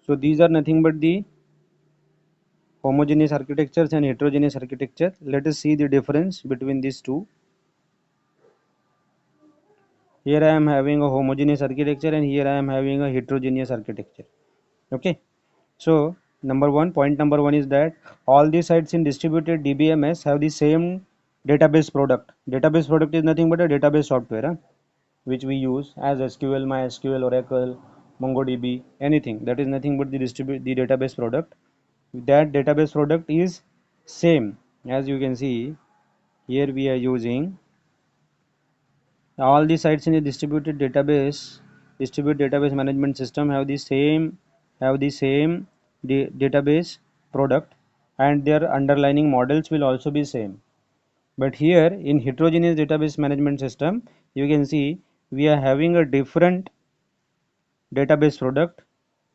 So these are nothing but the homogeneous architectures and heterogeneous architecture. Let us see the difference between these two. Here I am having a homogeneous architecture and here I am having a heterogeneous architecture. Okay. So point number one is that all the sites in distributed DBMS have the same database product. Database product is nothing but a database software, which we use as SQL, MySQL, Oracle, MongoDB, anything. That is nothing but the database product. That database product is same. As you can see, here we are using all the sites in a distributed database management system have the same database product, and their underlying models will also be same. But here in heterogeneous database management system, you can see we are having a different database product,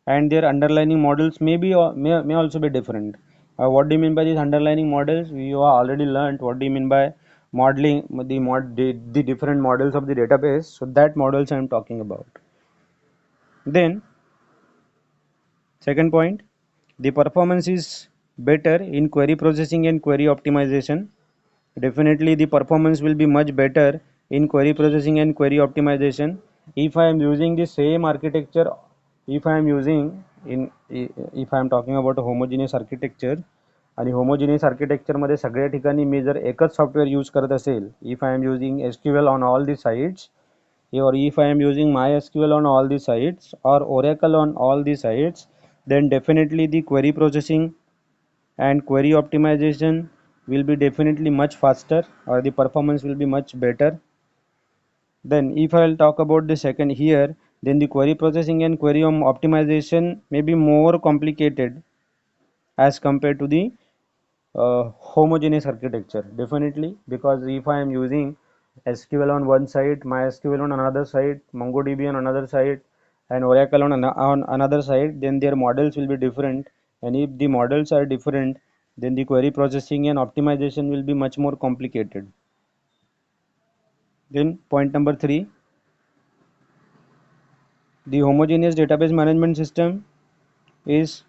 and their underlying models may also be different. What do you mean by these underlying models? We have already learned what do you mean by modeling the different models of the database. So that models I am talking about. Then second point, the performance is better in query processing and query optimization. Definitely the performance will be much better in query processing and query optimization if I am using the same architecture. If I am using if I am talking about a homogeneous architecture, आणि homogeneous architecture मध्ये सगळ्या ठिकाणी मी जर एकच software use करत असेल, if I am using SQL on all the sites, or if I am using MySQL on all the sites or Oracle on all the sites, then definitely the query processing and query optimization will be definitely much faster, or the performance will be much better. Then if I will talk about the second here, then the query processing and query optimization may be more complicated as compared to the homogeneous architecture. Definitely, because if I am using SQL on one side, MySQL on another side, MongoDB on another side, and Oracle on another side, then their models will be different. And if the models are different, then the query processing and optimization will be much more complicated. Then point number three, the homogeneous database management system is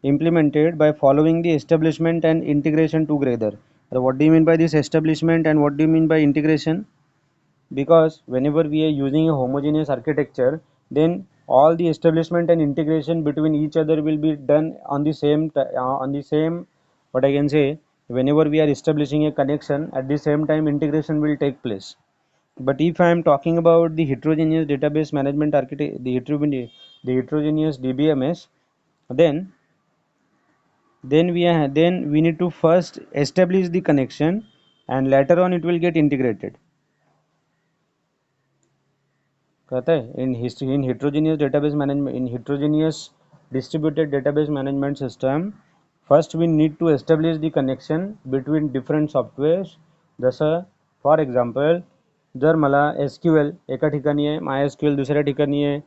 implemented by following the establishment and integration together. So what do you mean by this establishment and what do you mean by integration? Because whenever we are using a homogeneous architecture, then all the establishment and integration between each other will be done on the same what I can say, whenever we are establishing a connection, at the same time integration will take place. But if I am talking about the heterogeneous database management architect, the heterogeneous DBMS, then we need to first establish the connection, and later on it will get integrated. In heterogeneous database management, in heterogeneous distributed database management system, first we need to establish the connection between different softwares. जसं for example, जर मला SQL एका ठिकाणी आहे, MySQL दुसऱ्या ठिकाणी आहे,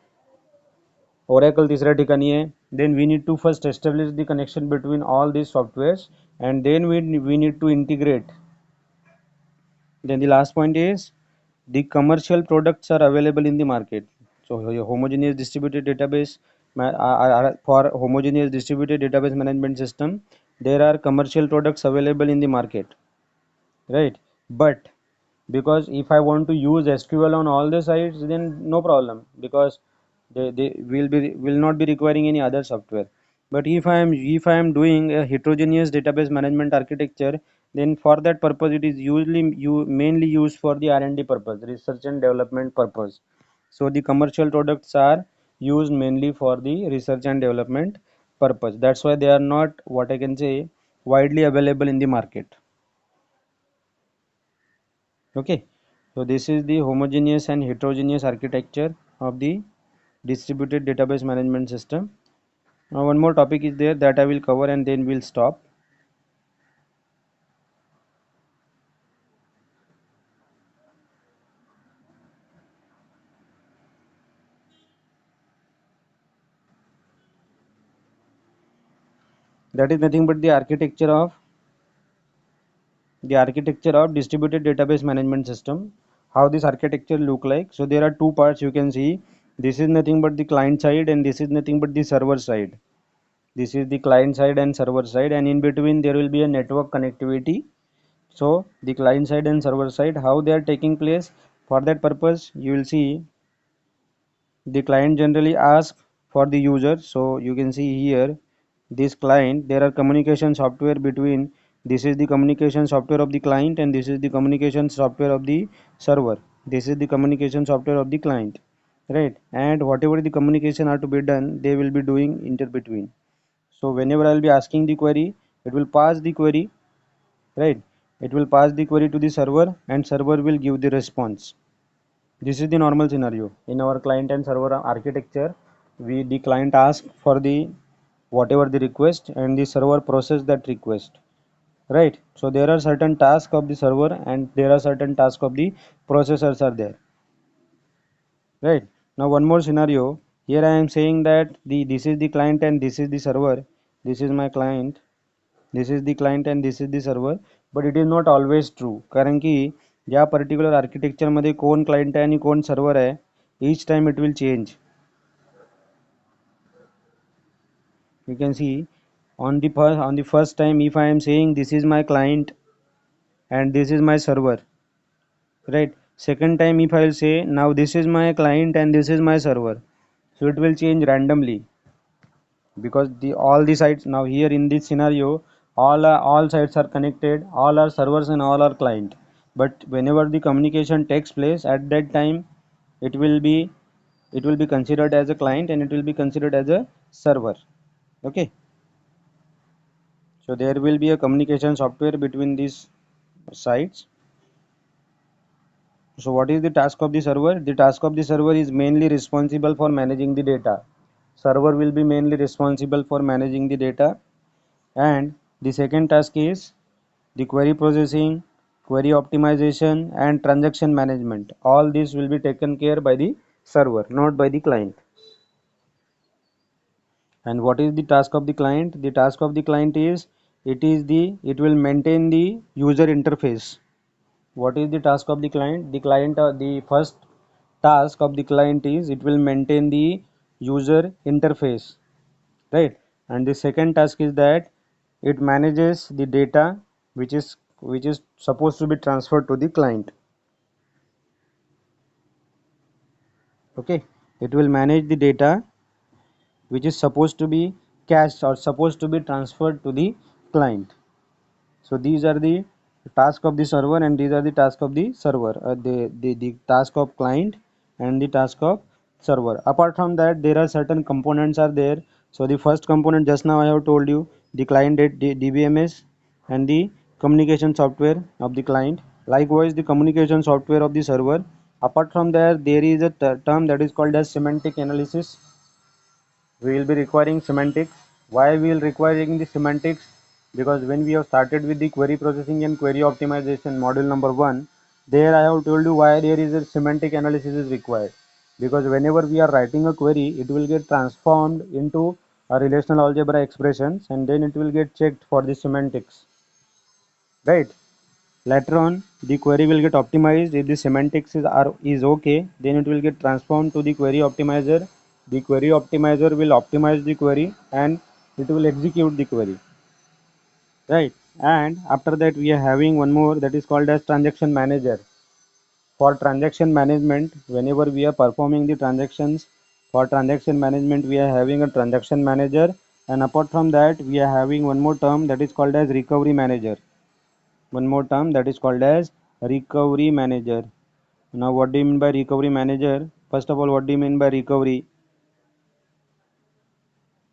Oracle तिसऱ्या ठिकाणी आहे, then we need to first establish the connection between all these softwares, and then we need to integrate. Then the last point is the commercial products are available in the market. So homogeneous distributed database for homogeneous distributed database management system, there are commercial products available in the market, right? But because if I want to use SQL on all the sites, then no problem, because they will not be requiring any other software. But if I am doing a heterogeneous database management architecture, then for that purpose it is usually mainly used for the R&D purpose, research and development purpose. So the commercial products are used mainly for the research and development purpose. That's why they are not, what I can say, widely available in the market. Okay, so this is the homogeneous and heterogeneous architecture of the distributed database management system. Now one more topic is there that I will cover and then we'll stop. That is nothing but the architecture of distributed database management system. How this architecture look like? So there are two parts you can see. This is nothing but the client side, and this is nothing but the server side. This is the client side and server side, and in between there will be a network connectivity. So the client side and server side, how they are taking place, for that purpose you will see the client generally asks for the user. So you can see here, this client, there are communication software between, this is the communication software of the client, and this is the communication software of the server. This is the communication software of the client, right? And whatever the communication are to be done, they will be doing inter between. So whenever I will be asking the query, it will pass the query, right? It will pass the query to the server, and server will give the response. This is the normal scenario in our client and server architecture. We, the client asks for the whatever the request, and the server process that request, right? So there are certain tasks of the server, and there are certain tasks of the processors are there, right? Now one more scenario. Here I am saying that the, this is the client and this is the server. This is my client, this is the client and this is the server. But it is not always true, कारण की या particular architecture मध्ये कोण client आहे आणि कोण server आहे, each time it will change. You can see on the first time, if I am saying this is my client and this is my server, right? Second time if I will say now this is my client and this is my server, so it will change randomly, because the all the sites now here in this scenario, all sites are connected, all are servers and all are client. But whenever the communication takes place, at that time it will be, it will be considered as a client and it will be considered as a server. Okay, so there will be a communication software between these sites. So what is the task of the server? The task of the server is mainly responsible for managing the data. Server will be mainly responsible for managing the data. And the second task is the query processing, query optimization, and transaction management. All this will be taken care by the server, not by the client. And what is the task of the client? The task of the client is, it will maintain the user interface. What is the task of the client? The client, the first task of the client is, it will maintain the user interface, right? And the second task is that it manages the data which is supposed to be transferred to the client. Okay, it will manage the data which is supposed to be cached or supposed to be transferred to the client. So these are the task of the server, and these are the task of the server, the task of client and the task of server. Apart from that, there are certain components are there. So the first component, just now I have told you, the client DBMS and the communication software of the client. Likewise, the communication software of the server. Apart from that, there is a term that is called as semantic analysis. We will be requiring semantics. Why we will requiring the semantics? Because when we have started with the query processing and query optimization module number 1, there I have told you why there is a semantic analysis is required. Because whenever we are writing a query, it will get transformed into a relational algebra expressions, and then it will get checked for the semantics, right? Later on, the query will get optimized. If the semantics is okay, then it will get transformed to the query optimizer. The query optimizer will optimize the query and it will execute the query, right? And after that, we are having one more that is called as transaction manager. For transaction management, whenever we are performing the transactions, for transaction management, we are having a transaction manager. And apart from that, we are having one more term that is called as recovery manager. One more term that is called as recovery manager. Now what do you mean by recovery manager? First of all, what do you mean by recovery?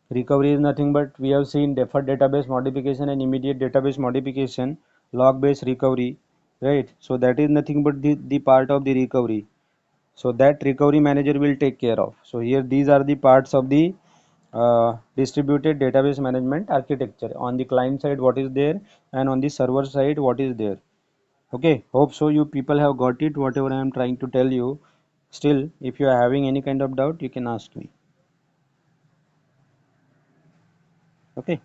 Recovery is nothing but, we have seen deferred database modification and immediate database modification, log based recovery, right? So that is nothing but the part of the recovery. So that recovery manager will take care of. So here these are the parts of the distributed database management architecture. On the client side what is there, and on the server side what is there. Okay, hope so you people have got it whatever I am trying to tell you. Still, if you are having any kind of doubt, you can ask me. Okay.